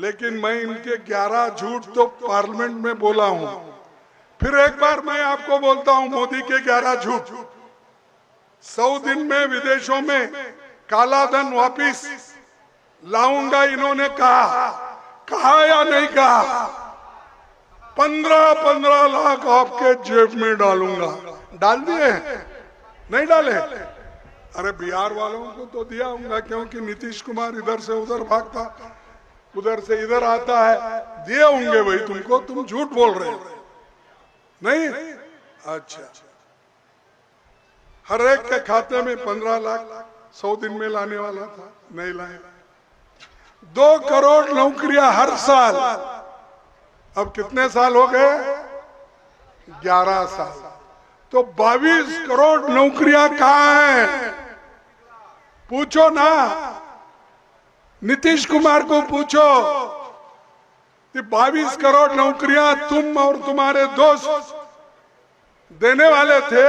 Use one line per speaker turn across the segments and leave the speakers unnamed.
लेकिन मैं इनके 11 झूठ तो पार्लियामेंट में बोला हूं। फिर एक बार मैं आपको बोलता हूं मोदी के 11 झूठ। 100 दिन में विदेशों में काला धन वापिस लाऊंगा इन्होंने कहा या नहीं कहा? 15-15 लाख आपके जेब में डालूंगा। डाल दिए? नहीं डाले? अरे बिहार वालों को तो दिया होगा, क्योंकि नीतीश कुमार इधर से उधर भागता, उधर से इधर आता है, दिए होंगे भाई तुमको। तुम झूठ बोल रहे हो नहीं? अच्छा, हर एक के खाते में 15 लाख 100 दिन में लाने वाला था, नहीं लाए। 2 करोड़ नौकरियां हर साल। अब कितने साल हो गए? 11 साल। तो 22 करोड़ नौकरियां कहाँ हैं? पूछो ना, नीतीश कुमार को पूछो कि 22 करोड़ नौकरियां तुम और तुम्हारे दोस्त देने वाले थे,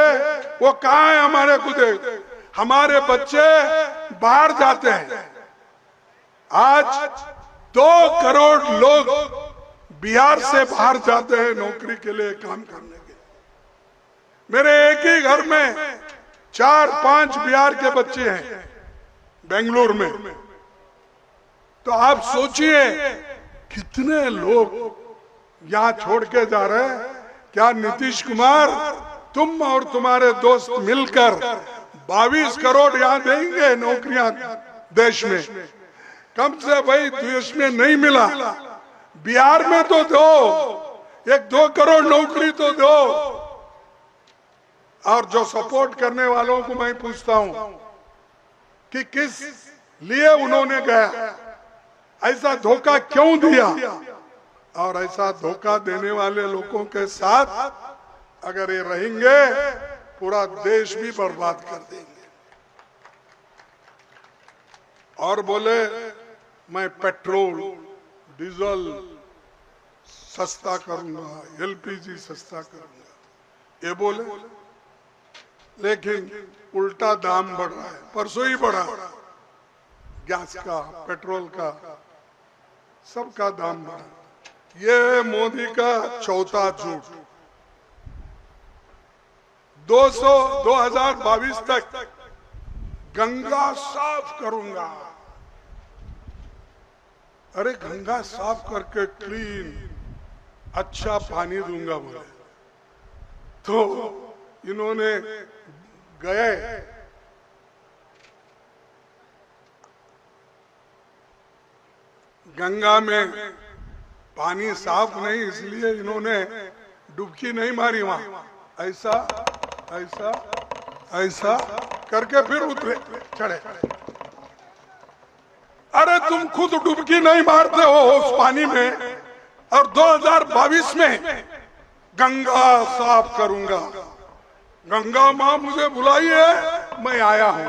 वो कहाँ है? हमारे को दे। हमारे बच्चे बाहर जाते हैं। आज 2 करोड़ लोग बिहार से बाहर जाते हैं नौकरी के लिए, काम करने के लिए। मेरे एक ही घर में 4-5 बिहार के बच्चे हैं बेंगलुरु में। तो आप सोचिए कितने लोग यहाँ छोड़ के जा रहे हैं। क्या नीतीश कुमार तुम और तुम्हारे दोस्त मिलकर 22 करोड़ यहाँ देंगे नौकरियां देश में? कम से भाई देश में नहीं मिला, बिहार में तो दो, 1-2 करोड़ नौकरी तो दो। और जो सपोर्ट करने वालों को मैं पूछता हूं कि किस लिए उन्होंने गया, ऐसा धोखा क्यों दिया? और ऐसा धोखा देने वाले लोगों के साथ अगर ये रहेंगे, पूरा देश भी बर्बाद कर देंगे। और बोले मैं पेट्रोल डीजल सस्ता करूंगा, एलपीजी सस्ता करूंगा, ये बोले, लेकिन उल्टा दाम बढ़ रहा है। परसों ही बढ़ा, गैस का, पेट्रोल का, सबका दाम बढ़ा। ये मोदी का चौथा झूठ। 2022 तक गंगा साफ करूंगा। अरे गंगा साफ करके क्लीन अच्छा पानी दूंगा बोले, तो इन्होंने गए गंगा में पानी साफ नहीं, इसलिए इन्होंने डुबकी नहीं मारी वहां। ऐसा ऐसा ऐसा करके फिर उतरे, चढ़े। अरे तुम खुद डुबकी नहीं मारते हो उस पानी में, और 2022 में गंगा साफ करूंगा। गंगा माँ मुझे बुलाई है, मैं आया हूं।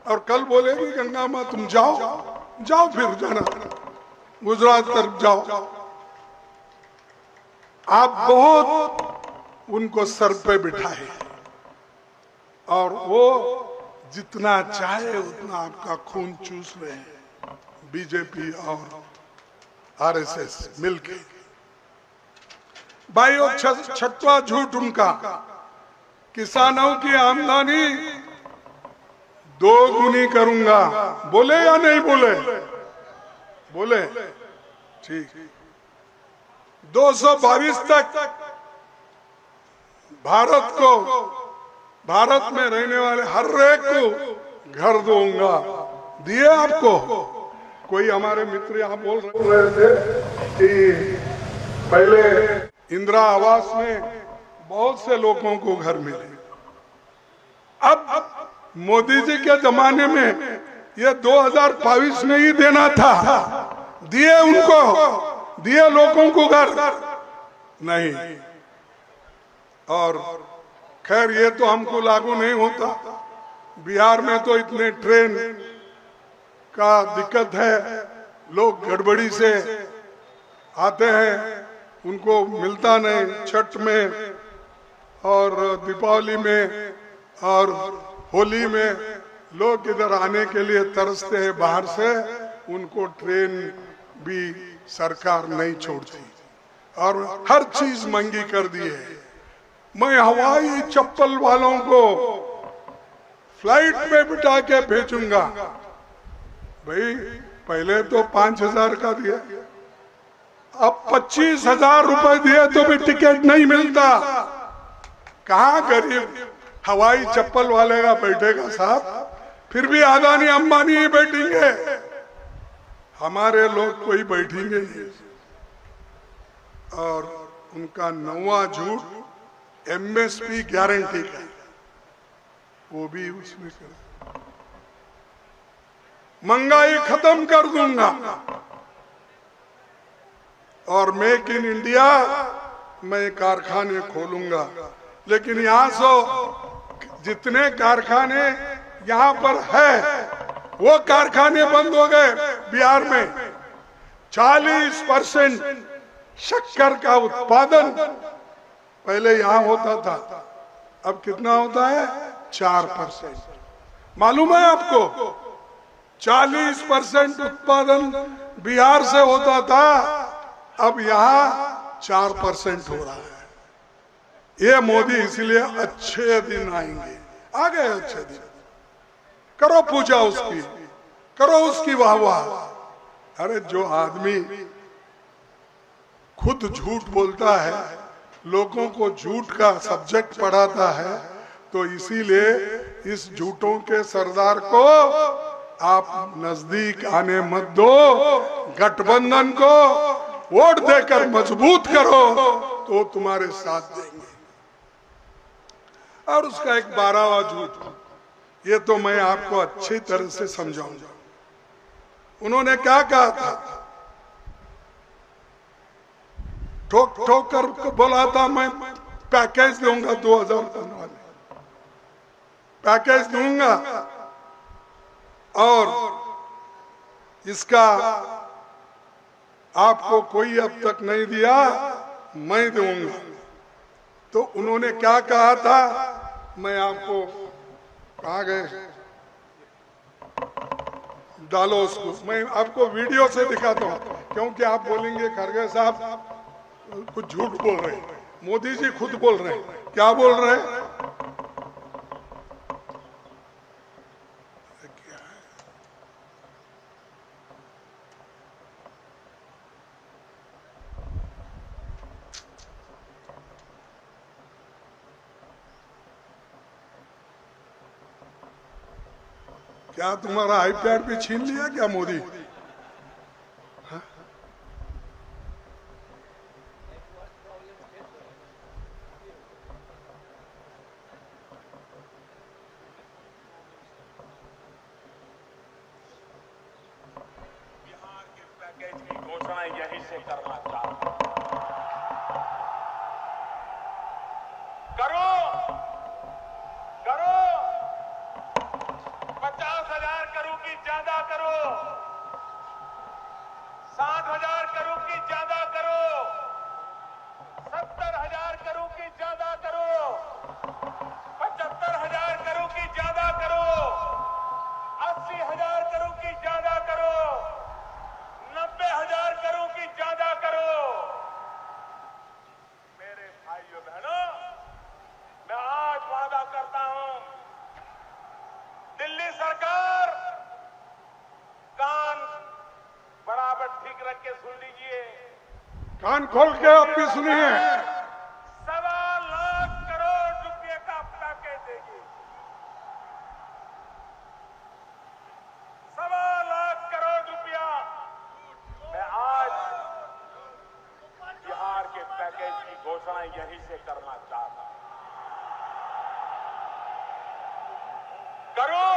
और कल बोलेगी गंगा माँ तुम जाओ, जाओ फिर जाना गुजरात तरफ जाओ। आप बहुत उनको सर पे बिठाए और वो जितना चाहे उतना आपका खून चूस रहे हैं, बीजेपी और आरएसएस मिलके। भाई और छठवां झूठ उनका, किसानों की आमदनी 2 गुनी करूंगा। बोले या नहीं बोले? बोले, ठीक। 222 तक भारत में रहने वाले हर एक को घर दूंगा। दिए आपको? कोई हमारे मित्र यहाँ बोल रहे थे कि पहले इंदिरा आवास में बहुत से लोगों को घर मिले। अब मोदी जी के जमाने में ये 2022 में ही देना था, दिए उनको, दिए लोगों को घर नहीं। और खैर ये तो हमको लागू नहीं होता, बिहार में तो इतने ट्रेन का दिक्कत है, लोग गड़बड़ी से आते हैं, उनको मिलता नहीं। छठ में और दीपावली में और होली में लोग इधर आने के लिए तरसते हैं बाहर से, उनको ट्रेन भी सरकार नहीं छोड़ती और हर चीज महंगी कर दी है। मैं हवाई चप्पल वालों को फ्लाइट में बिठा के भेजूंगा। भाई पहले तो 5,000 का दिया, अब 25,000 रुपए दिए तो भी टिकट नहीं मिलता। कहाँ गरीब हवाई चप्पल वाले का बैठेगा साहब? फिर भी अदानी अंबानी ही बैठेंगे, हमारे लोग कोई बैठेंगे नहीं। और उनका नवा झूठ एमएसपी गारंटी का, वो भी उसमें कर, महंगाई खत्म कर दूंगा और मेक इन इंडिया मैं कारखाने खोलूंगा। लेकिन यहाँ से जितने कारखाने यहाँ पर है वो कारखाने बंद हो गए। बिहार में 40% शक्कर का उत्पादन पहले यहाँ होता था, अब कितना होता है? 4%। मालूम है आपको? 40% उत्पादन बिहार से होता था, अब यहाँ 4% हो रहा है। ये मोदी इसलिए अच्छे दिन आएंगे, आ गए अच्छे दिन। करो पूजा उसकी, करो उसकी वाह वाह। अरे जो आदमी खुद झूठ बोलता है, लोगों को झूठ का सब्जेक्ट पढ़ाता है, तो इसीलिए इस झूठों के सरदार को आप नजदीक आने मत दो। गठबंधन को वोट देकर मजबूत करो तो तुम्हारे साथ देंगे। और उसका एक 12वां झूठ, ये तो मैं आपको अच्छी तरह से समझाऊंगा। उन्होंने क्या कहा था? ठोक ठोक कर बोला था मैं पैकेज दूंगा 2015 में, पैकेज दूंगा और इसका आपको कोई अब तक नहीं दिया, मैं दूंगा। तो उन्होंने क्या कहा था? मैं आपको, कहाँ गए, डालो उसको, मैं आपको वीडियो से दिखाता हूँ, क्योंकि आप बोलेंगे खड़गे साहब कुछ झूठ बोल रहे हैं। मोदी जी खुद बोल रहे हैं। क्या बोल रहे हैं? क्या तुम्हारा आईपैड भी छीन लिया क्या मोदी? हा?
बिहार के पैकेज की घोषणा यहीं से करना चाहता हूं। करो करो, 50,000 करोड़ की ज्यादा करो, 60,000 करोड़ की ज्यादा करो, 70,000 करोड़ की ज्यादा करो, 75,000 करोड़ की ज्यादा करो, 80,000 करोड़ की ज्यादा करो, 90,000 करोड़ की ज्यादा करो। मेरे भाइयों बहनों, मैं आज वादा करता हूं, दिल्ली सरकार कान बराबर ठीक रख के सुन लीजिए,
कान खोल के आप भी सुनिए।
1.25 लाख करोड़ रुपए का पैकेज देगी। 1.25 लाख करोड़ रुपया मैं आज बिहार के पैकेज की घोषणा यहीं से करना चाहता हूं। करो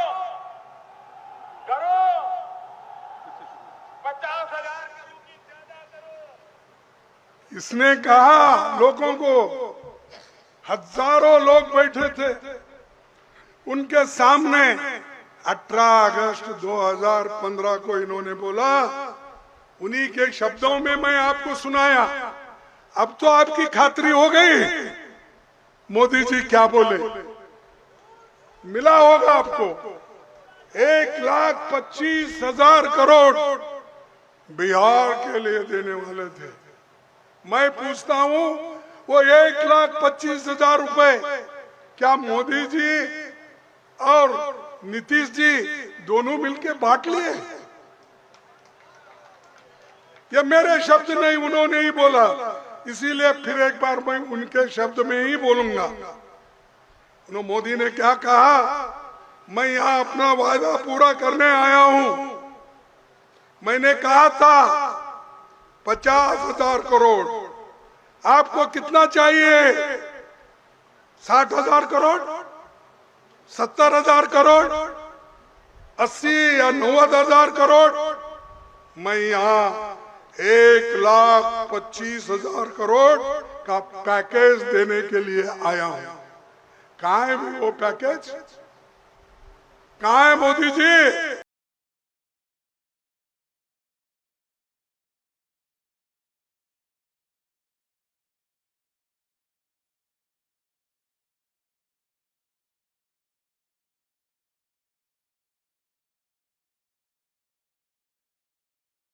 करो, 50,000 करोड़ की ज्यादा करो।
इसने कहा लोगों को, हजारों लोग बैठे थे उनके सामने। 18 अगस्त 2015 को इन्होंने बोला, उन्हीं के शब्दों में मैं आपको सुनाया। अब तो आपकी खातरी हो गई मोदी जी क्या बोले। मिला होगा आपको 1,25,000 करोड़ बिहार के लिए देने वाले थे। मैं पूछता हूं, वो 1,25,000 रुपए क्या मोदी जी और नीतीश जी दोनों मिलके बांट लिए? ये मेरे शब्द नहीं, उन्होंने ही बोला, इसीलिए फिर एक बार मैं उनके शब्द में ही बोलूंगा। उन्होंने, मोदी ने क्या कहा, मैं यहाँ अपना वादा पूरा करने आया हूं। मैंने कहा था 50,000 करोड़, आपको कितना चाहिए? 60,000 करोड़, 70,000 करोड़, 80 या 90,000 करोड़? मैं यहाँ 1,25,000 करोड़ का पैकेज देने के लिए आया हूं। कहाँ है वो पैकेज? कहाँ है मोदी जी?